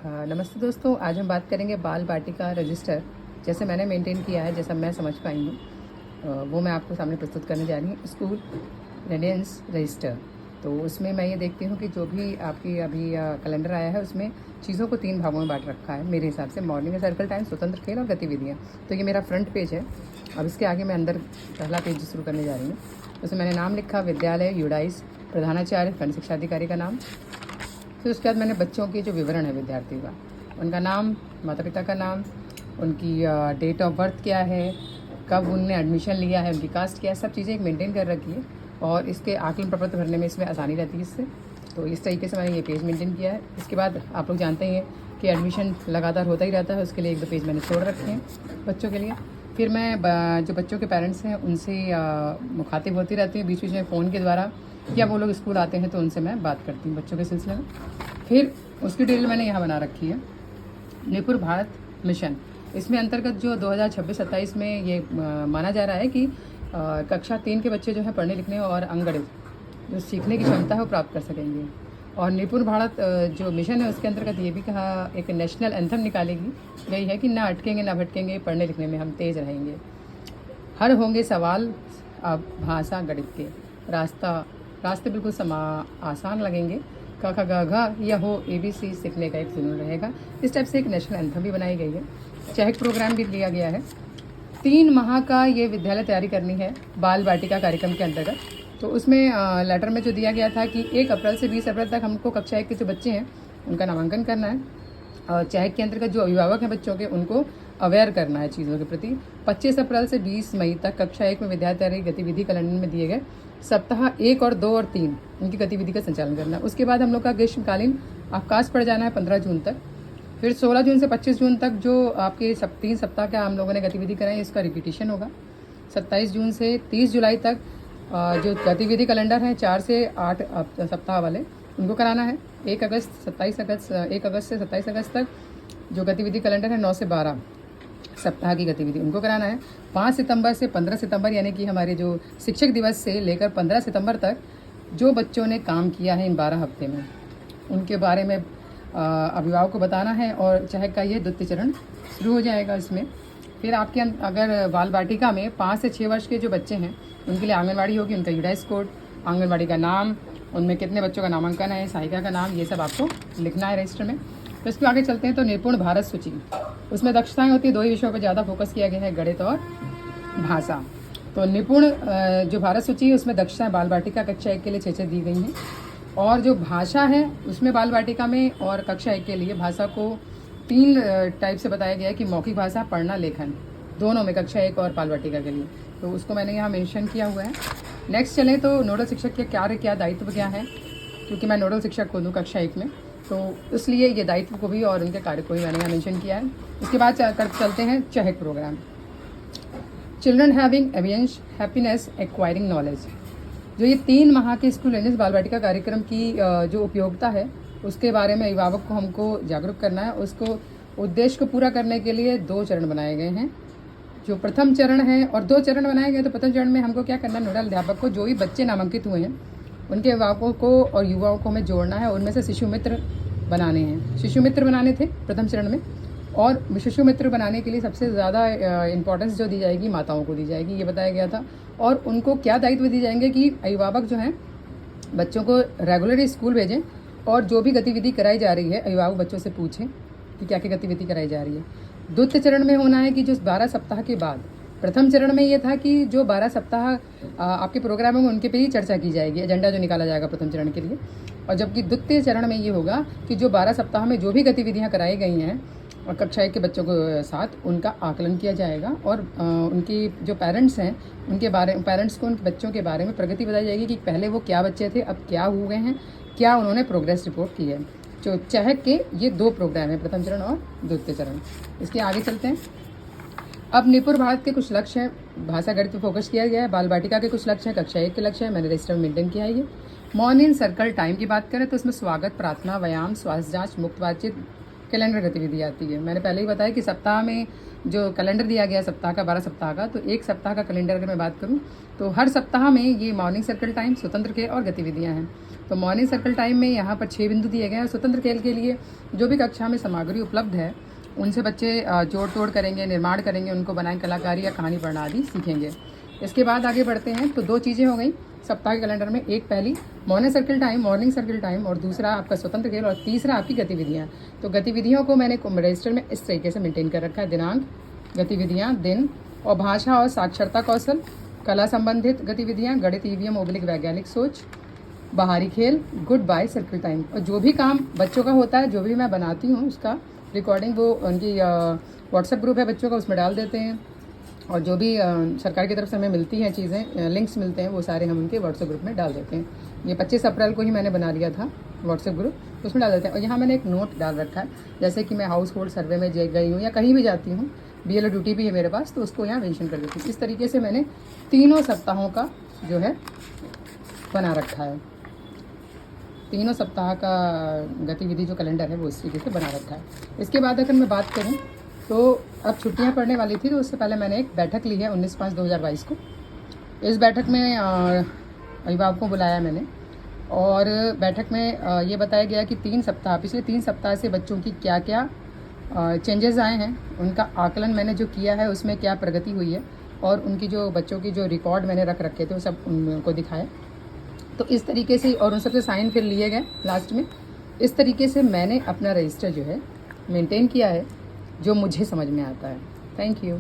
नमस्ते दोस्तों, आज हम बात करेंगे बाल वाटिका रजिस्टर जैसे मैंने मेंटेन किया है, जैसा मैं समझ पाई हूँ। वो मैं आपको सामने प्रस्तुत करने जा रही हूँ। स्कूल रेडियंस रजिस्टर, तो उसमें मैं ये देखती हूँ कि जो भी आपकी अभी कैलेंडर आया है उसमें चीज़ों को 3 भागों में बांट रखा है मेरे हिसाब से। मॉर्निंग में सर्कल टाइम, स्वतंत्र खेल और गतिविधियाँ। तो ये मेरा फ्रंट पेज है। अब इसके आगे मैं अंदर पहला पेज शुरू करने जा रही हूँ। उसमें मैंने नाम लिखा विद्यालय, यूडाइस, प्रधानाचार्य, खंड शिक्षा अधिकारी का नाम। फिर उसके बाद मैंने बच्चों के जो विवरण है विद्यार्थियों का, उनका नाम, माता पिता का नाम, उनकी डेट ऑफ बर्थ क्या है, कब उनने एडमिशन लिया है, उनकी कास्ट क्या है, सब चीज़ें एक मेंटेन कर रखी है। और इसके आकलन प्रपत्र भरने में इसमें आसानी रहती है इससे। तो इस तरीके से मैंने ये पेज मेंटेन किया है। इसके बाद आप लोग जानते ही हैं कि एडमिशन लगातार होता ही रहता है, उसके लिए 1-2 पेज मैंने छोड़ रखे हैं बच्चों के लिए। फिर मैं जो बच्चों के पेरेंट्स हैं उनसे मुखातिब होती रहती हूँ बीच बीच में फ़ोन के द्वारा, या वो लोग स्कूल आते हैं तो उनसे मैं बात करती हूँ बच्चों के सिलसिले में। फिर उसकी डिटेल मैंने यहाँ बना रखी है, निपुण भारत मिशन। इसमें अंतर्गत जो 2026-27 में ये माना जा रहा है कि कक्षा 3 के बच्चे जो है पढ़ने लिखने और अंगगणित जो सीखने की क्षमता है वो प्राप्त कर सकेंगे। और निपुण भारत जो मिशन है उसके अंतर्गत ये भी कहा, एक नेशनल एंथम निकालेगी गई है कि ना अटकेंगे ना भटकेंगे, पढ़ने लिखने में हम तेज़ रहेंगे। हर होंगे सवाल अब भाषा गणित के, रास्ते बिल्कुल आसान लगेंगे। क ख ग घ या हो ABC सीखने का एक जुनून रहेगा। इस टाइप से एक नेशनल एंथम भी बनाई गई है। चहक प्रोग्राम भी लिया गया है। 3 माह का ये विद्यालय तैयारी करनी है बाल वाटिका कार्यक्रम के अंतर्गत। तो उसमें लेटर में जो दिया गया था कि 1 अप्रैल से 20 अप्रैल तक हमको कक्षा 1 के जो बच्चे हैं उनका नामांकन करना है। और चहक के अंतर्गत जो अभिभावक हैं बच्चों के, उनको अवेयर करना है चीज़ों के प्रति। 25 अप्रैल से 20 मई तक कक्षा 1 में विद्यालय गतिविधि कैलेंडर में दिए गए सप्ताह 1 और 2 और 3 उनकी गतिविधि का संचालन करना है। उसके बाद हम लोग का ग्रीष्मकालीन अवकाश पड़ जाना है 15 जून तक। फिर 16 जून से 25 जून तक जो आपके 3 सप्ताह का हम लोगों ने गतिविधि कराई, इसका रिपीटिशन होगा। 27 जून से 30 जुलाई तक जो गतिविधि कैलेंडर है 4 से 8 सप्ताह वाले, उनको कराना है। 1 अगस्त से 27 अगस्त तक जो गतिविधि कैलेंडर है 9 से 12 सप्ताह की गतिविधि, उनको कराना है। 5 सितंबर से 15 सितंबर यानी कि हमारे जो शिक्षक दिवस से लेकर 15 सितंबर तक जो बच्चों ने काम किया है इन 12 हफ्ते में, उनके बारे में अभिभावक को बताना है। और चहक का ये द्वितीय चरण शुरू हो जाएगा इसमें। फिर आपके अगर बाल वाटिका में 5 से 6 वर्ष के जो बच्चे हैं उनके लिए आंगनबाड़ी होगी, उनका यूडाइस कोड, आंगनबाड़ी का नाम, उनमें कितने बच्चों का नामांकन है, सहायिका का नाम, ये सब आपको लिखना है रजिस्टर में। तो इसके आगे चलते हैं। तो निपुण भारत सूची, उसमें दक्षताएं होती है, 2 ही विषयों पर ज़्यादा फोकस किया गया है, गणित और भाषा। तो निपुण जो भारत सूची है उसमें दक्षताएं बाल वाटिका कक्षा 1 के लिए 6 दी गई हैं। और जो भाषा है उसमें बाल वाटिका में और कक्षा 1 के लिए भाषा को 3 टाइप से बताया गया है कि मौखिक भाषा, पढ़ना, लेखन, दोनों में कक्षा 1 और बाल वाटिका के लिए। तो उसको मैंने यहाँ मेंशन किया हुआ है। नेक्स्ट चलें तो नोडल शिक्षक के कार्य क्या, दायित्व क्या है, क्योंकि मैं नोडल शिक्षक को दूँ कक्षा 1 में, तो इसलिए ये दायित्व को भी और उनके कार्य को भी मैंने यहाँ मेंशन किया है। इसके बाद चलते हैं चहक प्रोग्राम, चिल्ड्रन हैविंग एवियंस हैप्पीनेस एक्वायरिंग नॉलेज। जो ये 3 माह के स्कूल रेंजर्स बाल वाटिका कार्यक्रम की जो उपयोगिता है उसके बारे में अभिभावक को हमको जागरूक करना है। उसको उद्देश्य को पूरा करने के लिए 2 चरण बनाए गए हैं। जो प्रथम चरण है और 2 चरण बनाए गए, तो प्रथम चरण में हमको क्या करना है, नोडल अध्यापक को जो भी बच्चे नामांकित हुए हैं उनके अभिभावकों को और युवाओं को हमें जोड़ना है। उनमें से शिशु मित्र बनाने हैं, शिशु मित्र बनाने थे प्रथम चरण में। और शिशु मित्र बनाने के लिए सबसे ज़्यादा इम्पोर्टेंस जो दी जाएगी माताओं को दी जाएगी, ये बताया गया था। और उनको क्या दायित्व दिए जाएंगे कि अभिभावक जो हैं बच्चों को रेगुलर स्कूल भेजें और जो भी गतिविधि कराई जा रही है अभिभावक बच्चों से पूछें कि क्या क्या गतिविधि कराई जा रही है। द्वितीय चरण में होना है कि जो 12 सप्ताह के बाद, प्रथम चरण में ये था कि जो 12 सप्ताह आपके प्रोग्राम होंगे उनके पे ही चर्चा की जाएगी, एजेंडा जो निकाला जाएगा प्रथम चरण के लिए। और जबकि द्वितीय चरण में ये होगा कि जो 12 सप्ताह में जो भी गतिविधियाँ कराई गई हैं और कक्षा 1 के बच्चों के साथ, उनका आकलन किया जाएगा। और उनकी जो पेरेंट्स हैं पेरेंट्स को उनके बच्चों के बारे में प्रगति बताई जाएगी कि पहले वो क्या बच्चे थे, अब क्या हुए हैं, क्या उन्होंने प्रोग्रेस रिपोर्ट की है। जो चहक के ये 2 प्रोग्राम है, प्रथम चरण और द्वितीय चरण। इसके आगे चलते हैं। अब निपुण भारत के कुछ लक्ष्य हैं, भाषा गणित पर फोकस किया गया है। बाल वाटिका के कुछ लक्ष्य हैं, कक्षा 1 के लक्ष्य है, मैंने रजिस्टर में मेंटेन किया है ये। मॉर्निंग सर्कल टाइम की बात करें तो इसमें स्वागत, प्रार्थना, व्यायाम, स्वास्थ्य जांच, मुक्त बातचीत, कैलेंडर गतिविधि आती है। मैंने पहले ही बताया कि सप्ताह में जो कैलेंडर दिया गया सप्ताह का 12 सप्ताह का, तो 1 सप्ताह का कैलेंडर अगर मैं बात करूं तो हर सप्ताह में ये मॉर्निंग सर्कल टाइम, स्वतंत्र खेल और गतिविधियां हैं। तो मॉर्निंग सर्कल टाइम में यहाँ पर 6 बिंदु दिए गए हैं। स्वतंत्र खेल के लिए जो भी कक्षा में सामग्री उपलब्ध है उनसे बच्चे जोड़ तोड़ करेंगे, निर्माण करेंगे, उनको बनाए कलाकारी या कहानी पढ़ना आदि सीखेंगे। इसके बाद आगे बढ़ते हैं तो 2 चीज़ें हो गई सप्ताह के कैलेंडर में। एक पहली मॉर्निंग सर्कल टाइम और दूसरा आपका स्वतंत्र खेल और तीसरा आपकी गतिविधियाँ। तो गतिविधियों को मैंने रजिस्टर में इस तरीके से मेंटेन कर रखा है: दिनांक, गतिविधियाँ, दिन और भाषा और साक्षरता कौशल, कला संबंधित गतिविधियाँ, गणित, ईवीएम, वैज्ञानिक सोच, बाहरी खेल, गुड बाय सर्कल टाइम। और जो भी काम बच्चों का होता है, जो भी मैं बनाती हूँ उसका रिकॉर्डिंग वो उनकी व्हाट्सएप ग्रुप है बच्चों का, उसमें डाल देते हैं। और जो भी सरकार की तरफ से हमें मिलती हैं चीज़ें, लिंक्स मिलते हैं, वो सारे हम उनके व्हाट्सएप ग्रुप में डाल देते हैं। ये 25 अप्रैल को ही मैंने बना लिया था व्हाट्सएप ग्रुप, तो उसमें डाल देते हैं। और यहाँ मैंने एक नोट डाल रखा है, जैसे कि मैं हाउस होल्ड सर्वे में गई हूँ या कहीं भी जाती हूँ, BLO ड्यूटी भी है मेरे पास, तो उसको यहाँ मेंशन कर देती हूँ। इस तरीके से मैंने 3 सप्ताहों का जो है बना रखा है। 3 सप्ताह का गतिविधि जो कैलेंडर है वो इस तरीके से बना रखा है। इसके बाद अगर मैं बात करूँ तो अब छुट्टियां पड़ने वाली थी, तो उससे पहले मैंने एक बैठक ली है 19/5/2022 को। इस बैठक में अभिभावकों को बुलाया मैंने और बैठक में ये बताया गया कि पिछले 3 सप्ताह से बच्चों की क्या क्या चेंजेस आए हैं, उनका आकलन मैंने जो किया है उसमें क्या प्रगति हुई है, और उनकी जो बच्चों की जो रिकॉर्ड मैंने रख रखे थे वो सब उनको दिखाया। तो इस तरीके से, और उन सबसे साइन फिर लिए गए लास्ट में। इस तरीके से मैंने अपना रजिस्टर जो है मेंटेन किया है, जो मुझे समझ में आता है। Thank you.